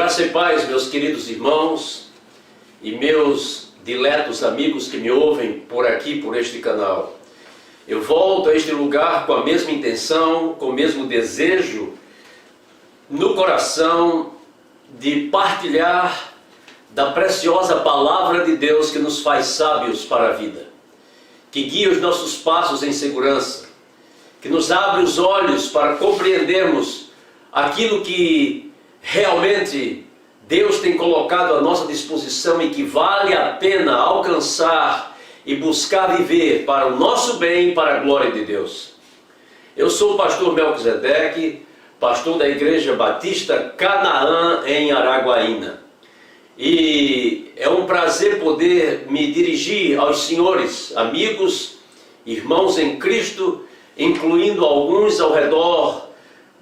Graça e paz, meus queridos irmãos e meus diletos amigos que me ouvem por aqui, por este canal. Eu volto a este lugar com a mesma intenção, com o mesmo desejo no coração de partilhar da preciosa palavra de Deus que nos faz sábios para a vida, que guia os nossos passos em segurança, que nos abre os olhos para compreendermos aquilo que realmente Deus tem colocado à nossa disposição e que vale a pena alcançar e buscar viver para o nosso bem e para a glória de Deus. Eu sou o pastor Melquisedeque, pastor da Igreja Batista Canaã em Araguaína. E é um prazer poder me dirigir aos senhores, amigos, irmãos em Cristo, incluindo alguns ao redor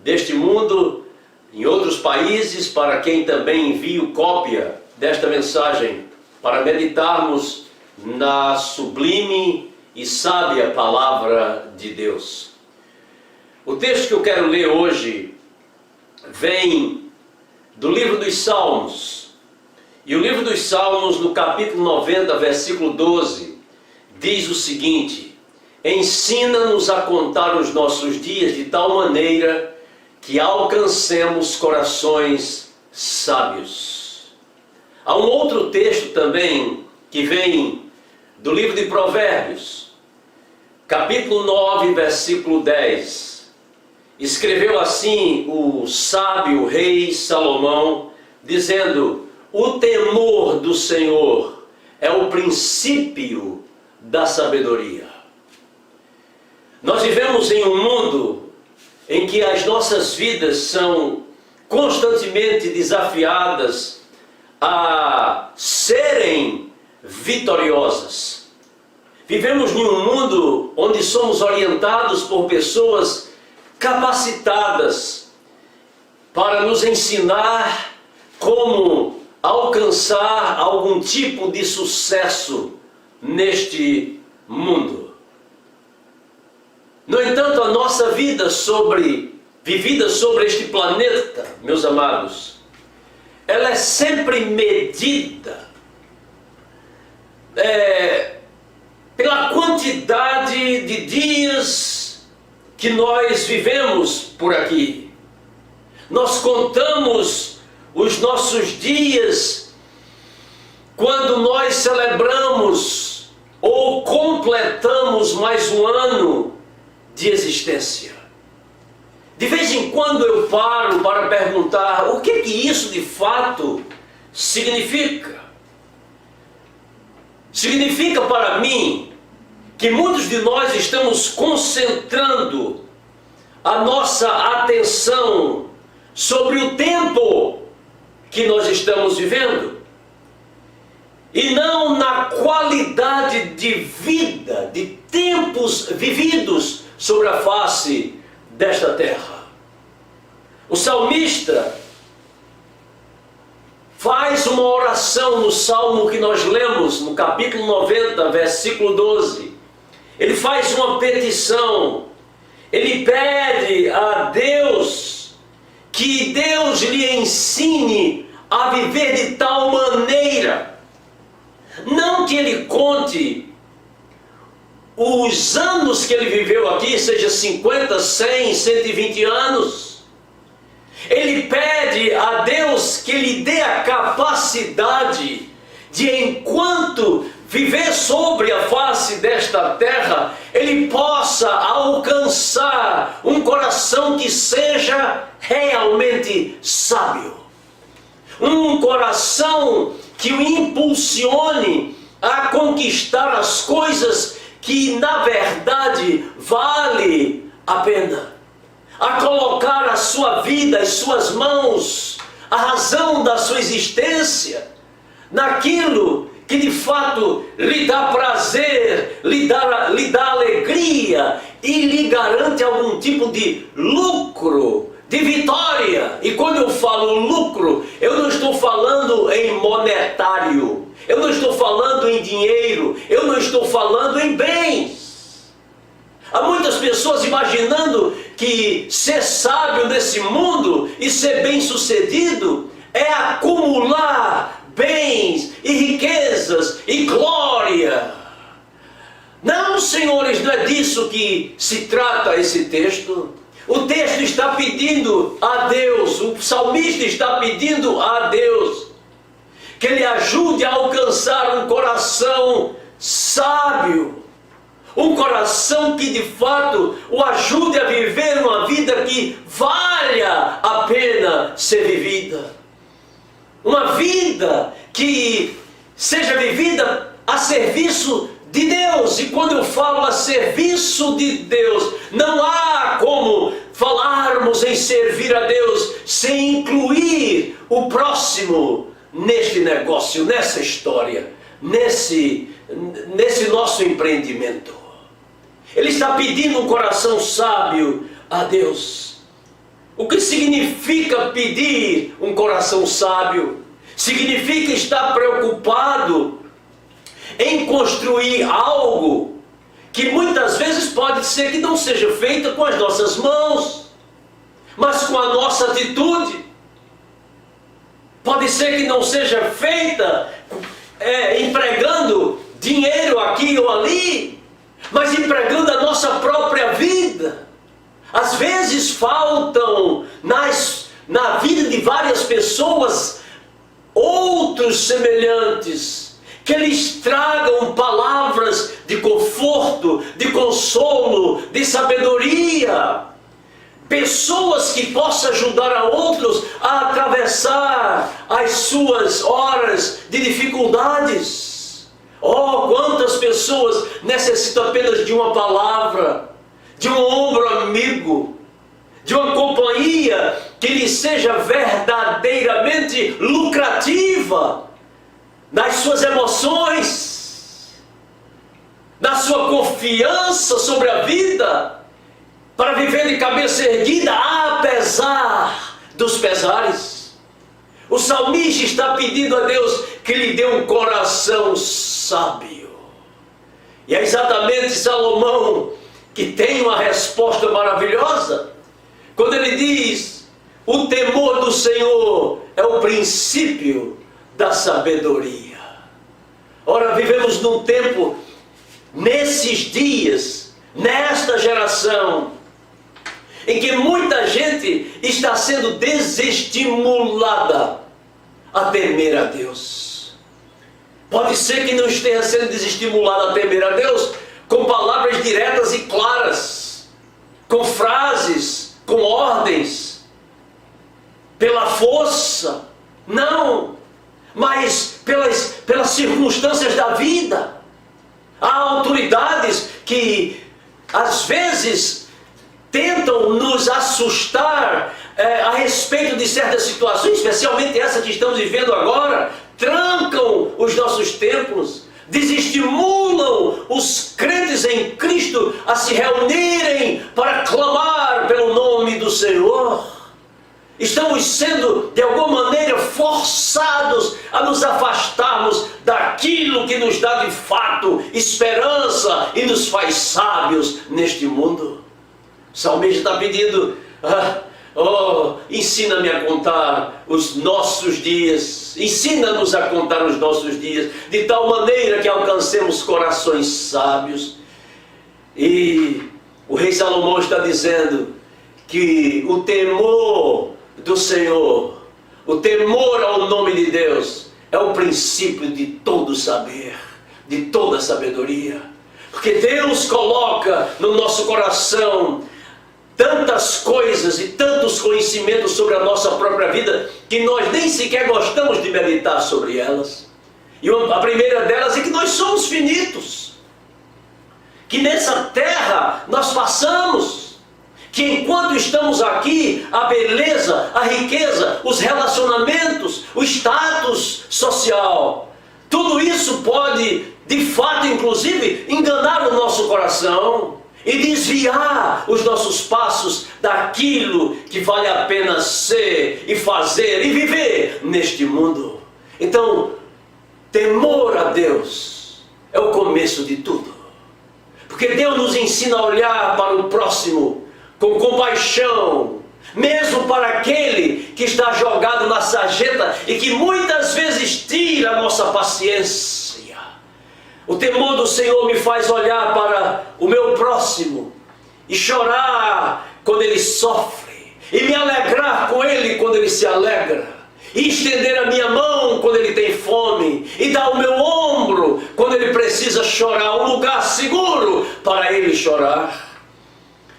deste mundo, em outros países, para quem também envio cópia desta mensagem, para meditarmos na sublime e sábia palavra de Deus. O texto que eu quero ler hoje vem do livro dos Salmos. E o livro dos Salmos, no capítulo 90, versículo 12, diz o seguinte: ensina-nos a contar os nossos dias de tal maneira que alcancemos corações sábios. Há um outro texto também que vem do livro de Provérbios, capítulo 9, versículo 10. Escreveu assim o sábio rei Salomão, dizendo: o temor do Senhor é o princípio da sabedoria. Nós vivemos em um mundo em que as nossas vidas são constantemente desafiadas a serem vitoriosas. Vivemos em um mundo onde somos orientados por pessoas capacitadas para nos ensinar como alcançar algum tipo de sucesso neste mundo. No entanto, a nossa vida vivida sobre este planeta, meus amados, ela é sempre medida pela quantidade de dias que nós vivemos por aqui. Nós contamos os nossos dias quando nós celebramos ou completamos mais um ano de existência. De vez em quando eu paro para perguntar o que isso de fato significa. Significa para mim que muitos de nós estamos concentrando a nossa atenção sobre o tempo que nós estamos vivendo e não na qualidade de vida, de tempos vividos sobre a face desta terra. O salmista faz uma oração no salmo que nós lemos, no capítulo 90, versículo 12. Ele faz uma petição, ele pede a Deus que Deus lhe ensine a viver de tal maneira, não que ele conte os anos que ele viveu aqui, seja 50, 100, 120 anos. Ele pede a Deus que lhe dê a capacidade de, enquanto viver sobre a face desta terra, ele possa alcançar um coração que seja realmente sábio. Um coração que o impulsione a conquistar as coisas que na verdade vale a pena, a colocar a sua vida, as suas mãos, a razão da sua existência, naquilo que de fato lhe dá prazer, lhe dá alegria e lhe garante algum tipo de lucro, de vitória. E quando eu falo lucro, eu não estou falando em monetário, eu não estou falando em dinheiro, eu não estou falando em bens. Há muitas pessoas imaginando que ser sábio nesse mundo e ser bem-sucedido é acumular bens e riquezas e glória. Não, senhores, não é disso que se trata esse texto. O texto está pedindo a Deus, o salmista está pedindo a Deus que Ele ajude a alcançar um coração sábio, um coração que de fato o ajude a viver uma vida que valha a pena ser vivida. Uma vida que seja vivida a serviço de Deus. E quando eu falo a serviço de Deus, não há como falarmos em servir a Deus sem incluir o próximo neste negócio, nessa história, nesse nosso empreendimento. Ele está pedindo um coração sábio a Deus. O que significa pedir um coração sábio? Significa estar preocupado em construir algo que muitas vezes pode ser que não seja feita com as nossas mãos, mas com a nossa atitude. Pode ser que não seja feita empregando dinheiro aqui ou ali, mas empregando a nossa própria vida. Às vezes faltam na vida de várias pessoas outros semelhantes, que lhes tragam palavras de conforto, de consolo, de sabedoria. Pessoas que possam ajudar a outros a atravessar as suas horas de dificuldades. Oh, quantas pessoas necessitam apenas de uma palavra, de um ombro amigo, de uma companhia que lhe seja verdadeiramente lucrativa nas suas emoções, na sua confiança sobre a vida, para viver de cabeça erguida apesar dos pesares. O salmista está pedindo a Deus que lhe dê um coração sábio. E é exatamente Salomão que tem uma resposta maravilhosa, quando ele diz: o temor do Senhor é o princípio da sabedoria. Ora, vivemos num tempo, nesses dias, nesta geração, em que muita gente está sendo desestimulada a temer a Deus. Pode ser que não esteja sendo desestimulada a temer a Deus com palavras diretas e claras, com frases, com ordens, pela força, não, mas pelas circunstâncias da vida. Há autoridades que às vezes tentam nos assustar a respeito de certas situações, especialmente essa que estamos vivendo agora, trancam os nossos templos, desestimulam os crentes em Cristo a se reunirem para clamar pelo nome do Senhor. Estamos sendo, de alguma maneira, forçados a nos afastarmos daquilo que nos dá de fato esperança e nos faz sábios neste mundo. O salmista está pedindo: ensina-me a contar os nossos dias, ensina-nos a contar os nossos dias, de tal maneira que alcancemos corações sábios. E o rei Salomão está dizendo que o temor do Senhor, o temor ao nome de Deus, é o princípio de todo saber, de toda sabedoria. Porque Deus coloca no nosso coração tantas coisas e tantos conhecimentos sobre a nossa própria vida, que nós nem sequer gostamos de meditar sobre elas. E a primeira delas é que nós somos finitos, que nessa terra nós passamos, que enquanto estamos aqui, a beleza, a riqueza, os relacionamentos, o status social, tudo isso pode, de fato, inclusive, enganar o nosso coração e desviar os nossos passos daquilo que vale a pena ser e fazer e viver neste mundo. Então, temor a Deus é o começo de tudo, porque Deus nos ensina a olhar para o próximo com compaixão, mesmo para aquele que está jogado na sarjeta e que muitas vezes tira a nossa paciência. O temor do Senhor me faz olhar para o meu próximo e chorar quando ele sofre, e me alegrar com ele quando ele se alegra, e estender a minha mão quando ele tem fome, e dar o meu ombro quando ele precisa chorar, um lugar seguro para ele chorar.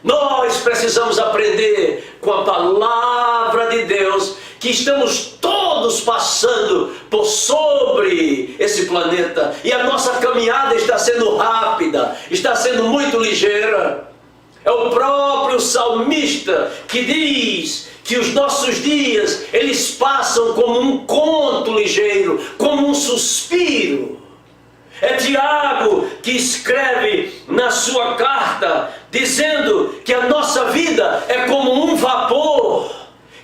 Nós precisamos aprender com a palavra de Deus que estamos todos passando por sobre esse planeta, e a nossa caminhada está sendo rápida, está sendo muito ligeira. É o próprio salmista que diz que os nossos dias, eles passam como um conto ligeiro, como um suspiro. É Tiago que escreve na sua carta, dizendo que a nossa vida é como um vapor,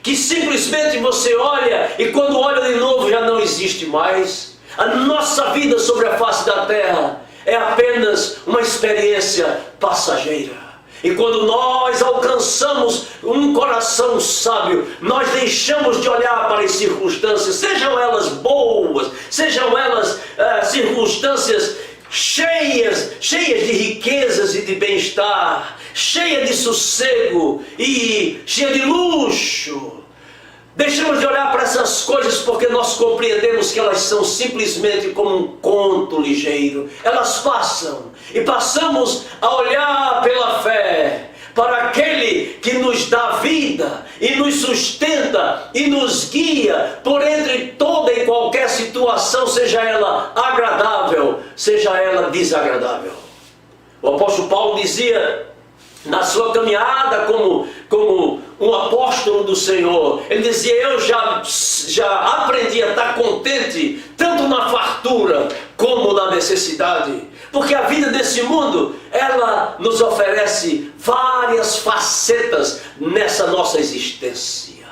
que simplesmente você olha e quando olha de novo já não existe mais. A nossa vida sobre a face da terra é apenas uma experiência passageira. E quando nós alcançamos um coração sábio, nós deixamos de olhar para as circunstâncias, sejam elas boas, sejam elas circunstâncias cheias de riquezas e de bem-estar, cheia de sossego e cheia de luxo. Deixamos de olhar para essas coisas porque nós compreendemos que elas são simplesmente como um conto ligeiro. Elas passam e passamos a olhar pela fé para aquele que nos dá vida e nos sustenta e nos guia por entre toda e qualquer situação, seja ela agradável, seja ela desagradável. O apóstolo Paulo dizia na sua caminhada como um apóstolo do Senhor, ele dizia: eu já aprendi a estar contente tanto na fartura como na necessidade, porque a vida desse mundo, ela nos oferece várias facetas nessa nossa existência,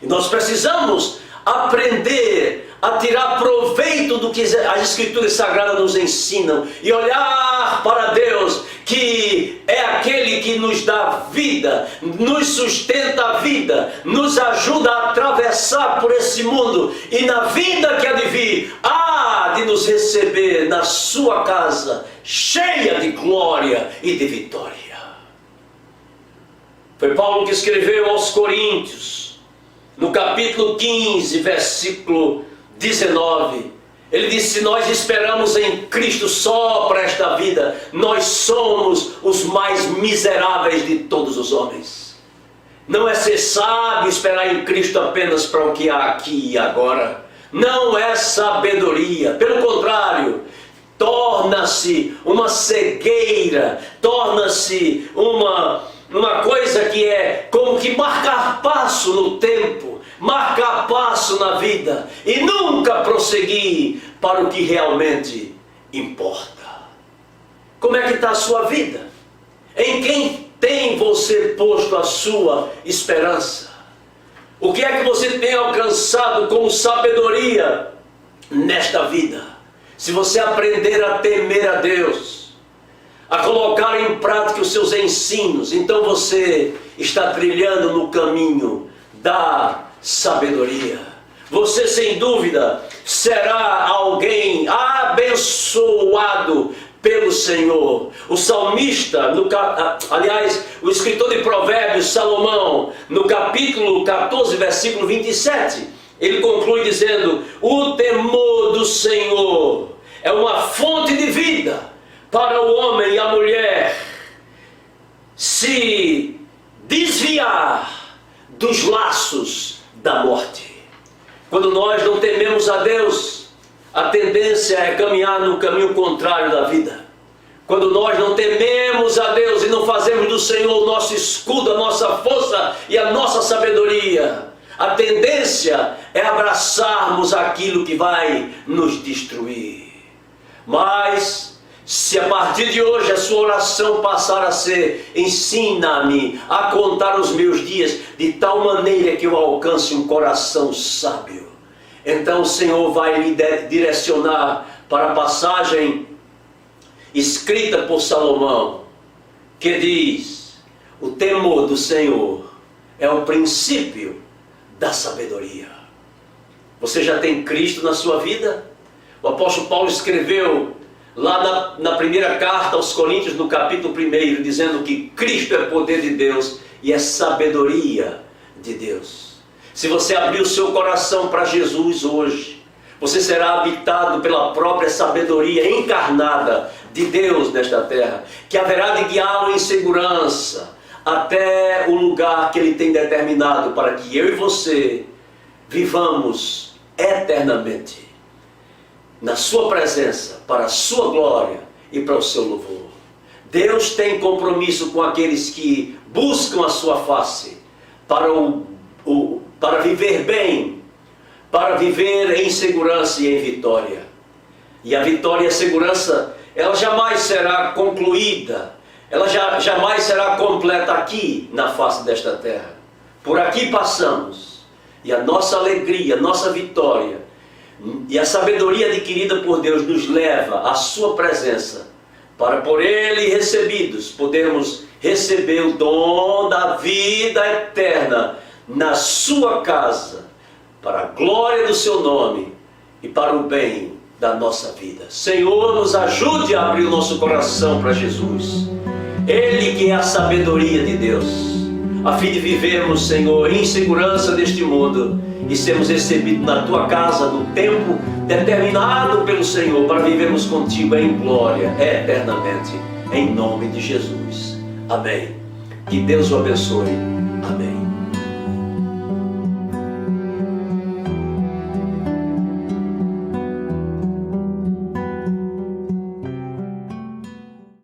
e nós precisamos aprender a tirar proveito do que as Escrituras Sagradas nos ensinam e olhar para Deus, que é aquele que nos dá vida, nos sustenta a vida, nos ajuda a atravessar por esse mundo, e na vida que há de vir, há de nos receber na sua casa, cheia de glória e de vitória. Foi Paulo que escreveu aos Coríntios, no capítulo 15, versículo 19, ele disse: se nós esperamos em Cristo só para esta vida, nós somos os mais miseráveis de todos os homens. Não é ser sábio esperar em Cristo apenas para o que há aqui e agora. Não é sabedoria, pelo contrário, torna-se uma cegueira, torna-se uma coisa que é como que marcar passo no tempo, marcar passo na vida e nunca prosseguir para o que realmente importa. Como é que está a sua vida? Em quem tem você posto a sua esperança? O que é que você tem alcançado como sabedoria nesta vida? Se você aprender a temer a Deus, a colocar em prática os seus ensinos, então você está trilhando no caminho da sabedoria. Você sem dúvida será alguém abençoado pelo Senhor. O salmista, o escritor de Provérbios, Salomão, no capítulo 14, versículo 27, ele conclui dizendo: o temor do Senhor é uma fonte de vida para o homem e a mulher se desviar dos laços da morte. Quando nós não tememos a Deus, a tendência é caminhar no caminho contrário da vida. Quando nós não tememos a Deus e não fazemos do Senhor o nosso escudo, a nossa força e a nossa sabedoria, a tendência é abraçarmos aquilo que vai nos destruir. Mas se a partir de hoje a sua oração passar a ser: ensina-me a contar os meus dias de tal maneira que eu alcance um coração sábio, então o Senhor vai lhe direcionar para a passagem escrita por Salomão, que diz: o temor do Senhor é o princípio da sabedoria. Você já tem Cristo na sua vida? O apóstolo Paulo escreveu lá na primeira carta aos Coríntios, no capítulo 1, dizendo que Cristo é poder de Deus e é sabedoria de Deus. Se você abrir o seu coração para Jesus hoje, você será habitado pela própria sabedoria encarnada de Deus nesta terra, que haverá de guiá-lo em segurança até o lugar que Ele tem determinado para que eu e você vivamos eternamente na sua presença, para a sua glória e para o seu louvor. Deus tem compromisso com aqueles que buscam a sua face para viver bem, para viver em segurança e em vitória. E a vitória e a segurança, ela jamais será concluída, ela jamais será completa aqui na face desta terra. Por aqui passamos, e a nossa alegria, a nossa vitória e a sabedoria adquirida por Deus nos leva à sua presença, para por Ele recebidos podermos receber o dom da vida eterna na sua casa, para a glória do seu nome e para o bem da nossa vida. Senhor, nos ajude a abrir o nosso coração para Jesus, Ele que é a sabedoria de Deus, a fim de vivermos, Senhor, em segurança neste mundo e sermos recebidos na Tua casa no tempo determinado pelo Senhor para vivermos contigo em glória eternamente, em nome de Jesus. Amém. Que Deus o abençoe.